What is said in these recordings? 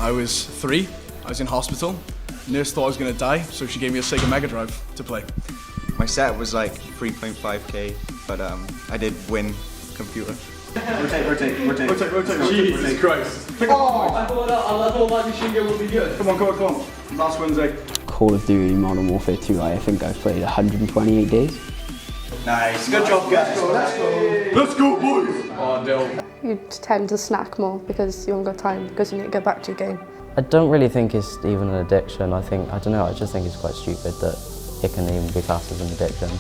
I was 3, I was in hospital. Nurse thought I was going to die, so she gave me a Sega Mega Drive to play. My set was like 3.5k, but I did win computer. Rotate. Jesus Christ. Oh! I thought that machine gun would be good. Come on. Last Wednesday. Call of Duty Modern Warfare 2, I think I've played 128 days. Nice, good job guys. Let's go boys! Oh, no. You tend to snack more because you haven't got time because you need to get back to your game. I don't really think it's even an addiction. I just think it's quite stupid that it can even be classed as an addiction.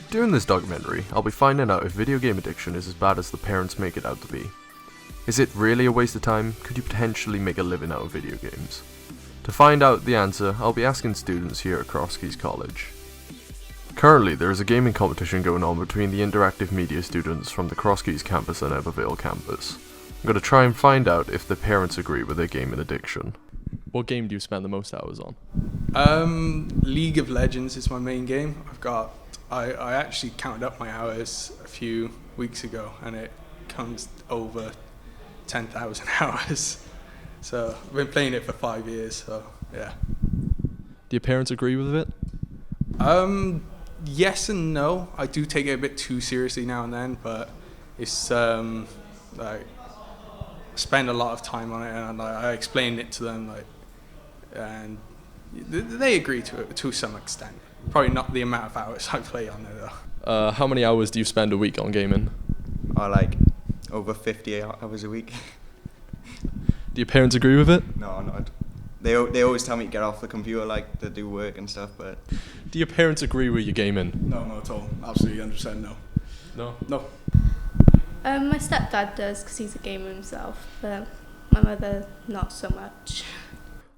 During this documentary, I'll be finding out if video game addiction is as bad as the parents make it out to be. Is it really a waste of time? Could you potentially make a living out of video games? To find out the answer, I'll be asking students here at Crosskeys College. Currently, there is a gaming competition going on between the interactive media students from the Crosskeys campus and Evervale campus. I'm going to try and find out if the parents agree with their gaming addiction. What game do you spend the most hours on? League of Legends is my main game. I actually counted up my hours a few weeks ago and it comes over 10,000 hours. So I've been playing it for 5 years, so yeah. Do your parents agree with it? Yes and no. I do take it a bit too seriously now and then, but it's like I spend a lot of time on it and I explain it to them, and they agree to it to some extent. Probably not the amount of hours I play on it though. How many hours do you spend a week on gaming? Like over 50 hours a week. Do your parents agree with it? No, not. They always tell me to get off the computer, like to do work and stuff, but... Do your parents agree with your gaming? No, not at all. Absolutely 100% no. No? My stepdad does because he's a gamer himself, but my mother not so much.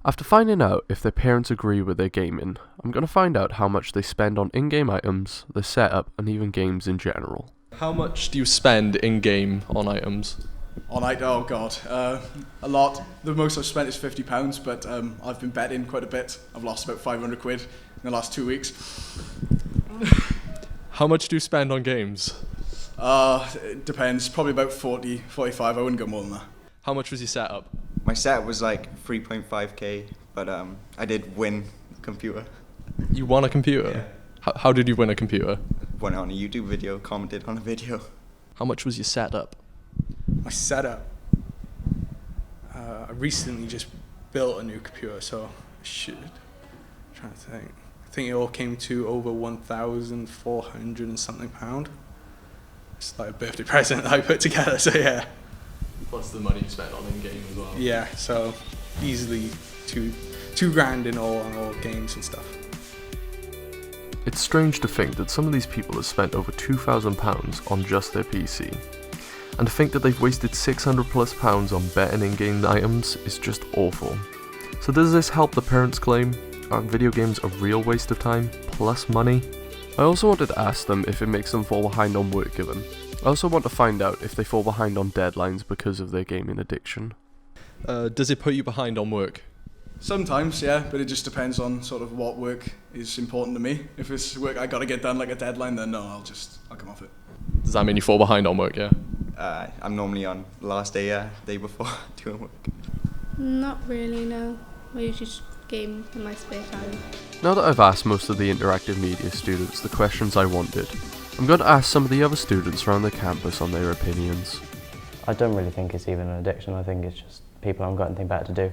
After finding out if their parents agree with their gaming, I'm going to find out how much they spend on in-game items, the setup, and even games in general. How much do you spend in-game on items? Oh god, a lot. The most I've spent is £50, but I've been betting quite a bit. I've lost about 500 quid in the last 2 weeks. How much do you spend on games? It depends, probably about 40, 45, I wouldn't go more than that. How much was your setup? My set was like 3.5k, but I did win computer. You won a computer? Yeah. How did you win a computer? Went on a YouTube video, commented on a video. How much was your setup? My setup, I recently just built a new computer, so I'm trying to think. I think it all came to over 1,400 and something £. It's like a birthday present that I put together, so yeah. Plus the money you spent on in-game as well. Yeah, so easily two grand in all on all games and stuff. It's strange to think that some of these people have spent over £2,000 on just their PC. And to think that they've wasted £600+ on betting in-game items is just awful. So does this help the parents' claim? Are video games a real waste of time, plus money? I also wanted to ask them if it makes them fall behind on work given. I also want to find out if they fall behind on deadlines because of their gaming addiction. Does it put you behind on work? Sometimes, yeah, but it just depends on sort of what work is important to me. If it's work I gotta get done like a deadline, then no, I'll come off it. Does that mean you fall behind on work, yeah? I'm normally on last day, day before doing work. Not really, no. I usually just game in my spare time. Now that I've asked most of the interactive media students the questions I wanted, I'm going to ask some of the other students around the campus on their opinions. I don't really think it's even an addiction. I think it's just people haven't got anything better to do.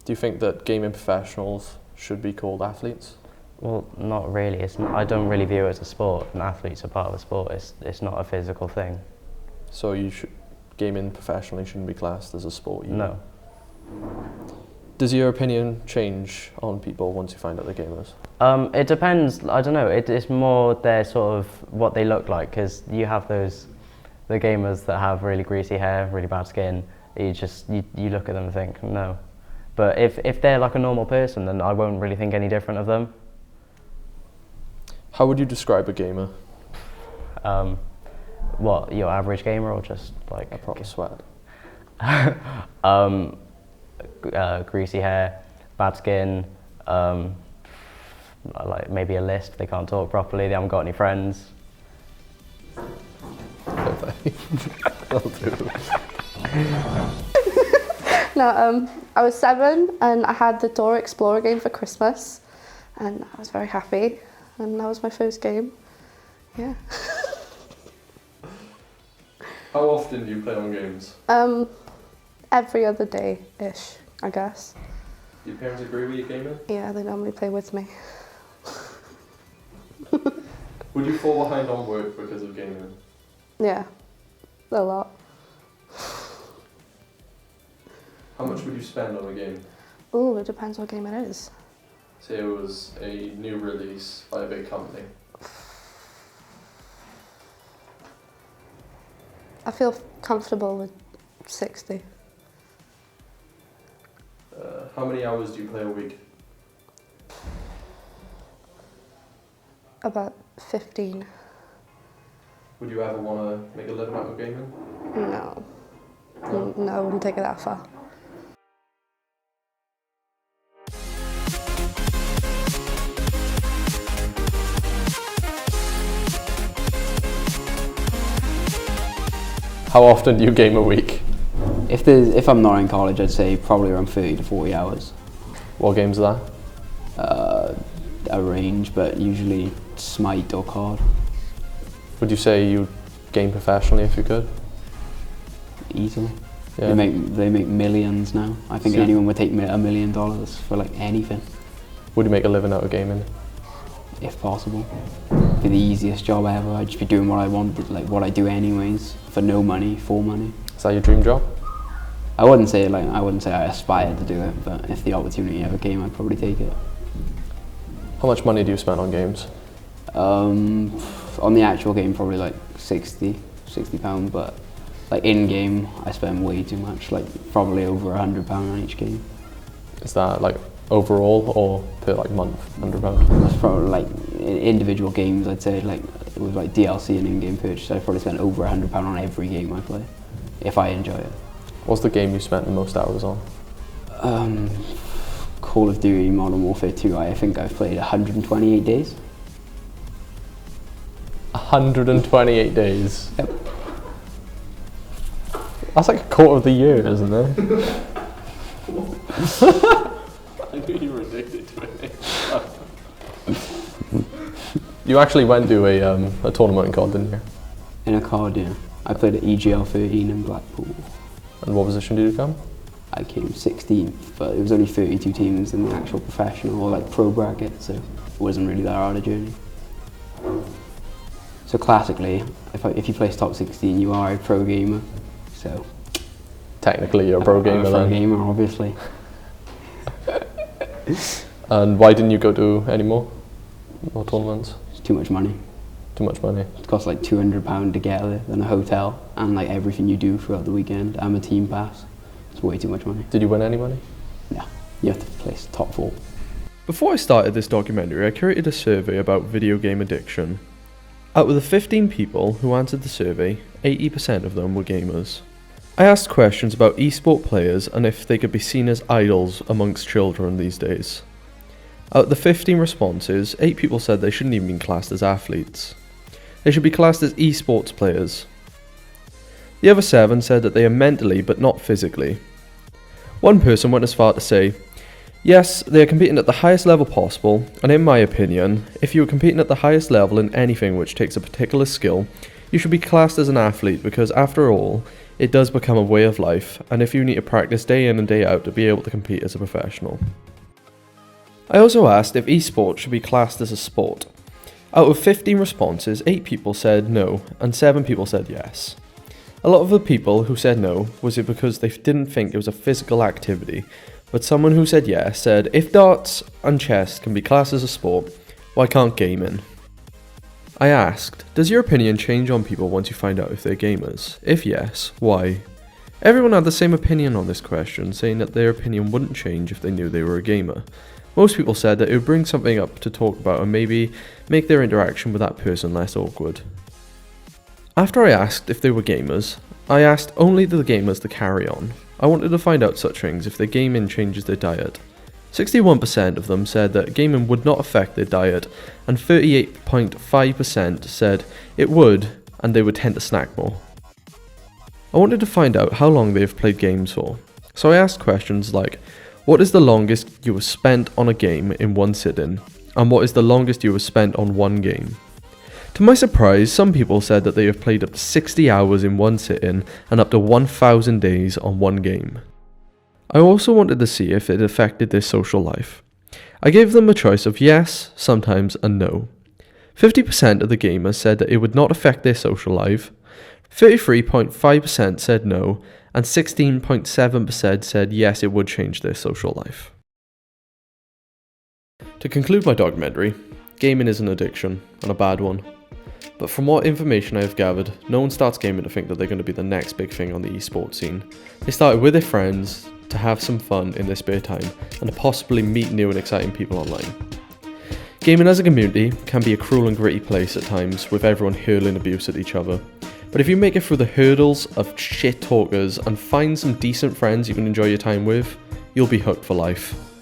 Do you think that gaming professionals should be called athletes? Well, not really. I don't really view it as a sport, and athletes are part of a sport. It's not a physical thing. So gaming professionally shouldn't be classed as a sport? No. Does your opinion change on people once you find out they're gamers? It depends. I don't know. It's more their sort of what they look like, because you have the gamers that have really greasy hair, really bad skin. You look at them and think no. But if they're like a normal person, then I won't really think any different of them. How would you describe a gamer? What, your average gamer or just like a proper sweat? Greasy hair, bad skin, like maybe a lisp, they can't talk properly, they haven't got any friends. That'll do. No, I was 7 and I had the Dora Explorer game for Christmas, and I was very happy, and that was my first game. Yeah. How often do you play on games? Every other day-ish, I guess. Do your parents agree with you gaming? Yeah, they normally play with me. Would you fall behind on work because of gaming? Yeah, a lot. How much would you spend on a game? Ooh, it depends what game it is. Say it was a new release by a big company. I feel comfortable with 60. How many hours do you play a week? About 15. Would you ever want to make a living out of gaming? No. No, I wouldn't take it that far. How often do you game a week? If I'm not in college, I'd say probably around 30 to 40 hours. What games are A range, but usually Smite or COD. that? Would you say you game professionally if you could? Easily. Yeah. They make millions now. I think So- anyone would take $1 million for like anything, Would you make a living out of gaming? if possible. It'd be the easiest job ever. I'd just be doing what I wanted, like what I do anyways, for no money, for money. Is that your dream job? I wouldn't say I aspired to do it, but if the opportunity ever came, I'd probably take it. How much money do you spend on games? On the actual game, probably like £60, but like in game, I spend way too much, like probably over £100 on each game. Is that like overall or per like month, £100? That's probably like individual games. I'd say like with like DLC and in-game purchase, I probably spend over £100 on every game I play, if I enjoy it. What's the game you spent the most hours on? Call of Duty Modern Warfare 2. I think I've played 128 days. 128 days. Yep. That's like a quarter of the year, isn't it? I knew you were addicted to it. You actually went to a tournament in COD, didn't you? In a COD, yeah. I played at EGL 13 in Blackpool. And what position did you come? I came 16th, but it was only 32 teams in the actual professional or like pro bracket, so it wasn't really that hard a journey. So classically, if you place top 16, you are a pro gamer. So Technically, you're a pro gamer I'm a then. pro gamer, obviously. And why didn't you go to any more tournaments? It's too much money. Too much money. It costs like £200 to get there, then a hotel, and like everything you do throughout the weekend, and a team pass. It's way too much money. Did you win any money? Yeah, you have to place top 4. Before I started this documentary, I curated a survey about video game addiction. Out of the 15 people who answered the survey, 80% of them were gamers. I asked questions about esport players and if they could be seen as idols amongst children these days. Out of the 15 responses, 8 people said they shouldn't even be classed as athletes. They should be classed as esports players. The other 7 said that they are mentally but not physically. One person went as far to say, yes, they are competing at the highest level possible, and in my opinion, if you are competing at the highest level in anything which takes a particular skill, you should be classed as an athlete because after all, it does become a way of life, and if you need to practice day in and day out to be able to compete as a professional. I also asked if esports should be classed as a sport. Out of 15 responses, 8 people said no, and 7 people said yes. A lot of the people who said no was it because they didn't think it was a physical activity, but someone who said yes said, if darts and chess can be classed as a sport, why can't gaming? I asked, does your opinion change on people once you find out if they're gamers? If yes, why? Everyone had the same opinion on this question, saying that their opinion wouldn't change if they knew they were a gamer. Most people said that it would bring something up to talk about and maybe make their interaction with that person less awkward. After I asked if they were gamers, I asked only the gamers to carry on. I wanted to find out such things if their gaming changes their diet. 61% of them said that gaming would not affect their diet, and 38.5% said it would, and they would tend to snack more. I wanted to find out how long they have played games for, so I asked questions like, what is the longest you have spent on a game in one sitting, and what is the longest you have spent on one game? To my surprise, some people said that they have played up to 60 hours in one sitting and up to 1,000 days on one game. I also wanted to see if it affected their social life. I gave them a choice of yes, sometimes, and no. 50% of the gamers said that it would not affect their social life, 33.5% said no, and 16.7% said yes, it would change their social life. To conclude my documentary, gaming is an addiction, and a bad one. But from what information I have gathered, no one starts gaming to think that they're going to be the next big thing on the esports scene. They started with their friends, to have some fun in their spare time, and to possibly meet new and exciting people online. Gaming as a community can be a cruel and gritty place at times, with everyone hurling abuse at each other. But if you make it through the hurdles of shit talkers and find some decent friends you can enjoy your time with, you'll be hooked for life.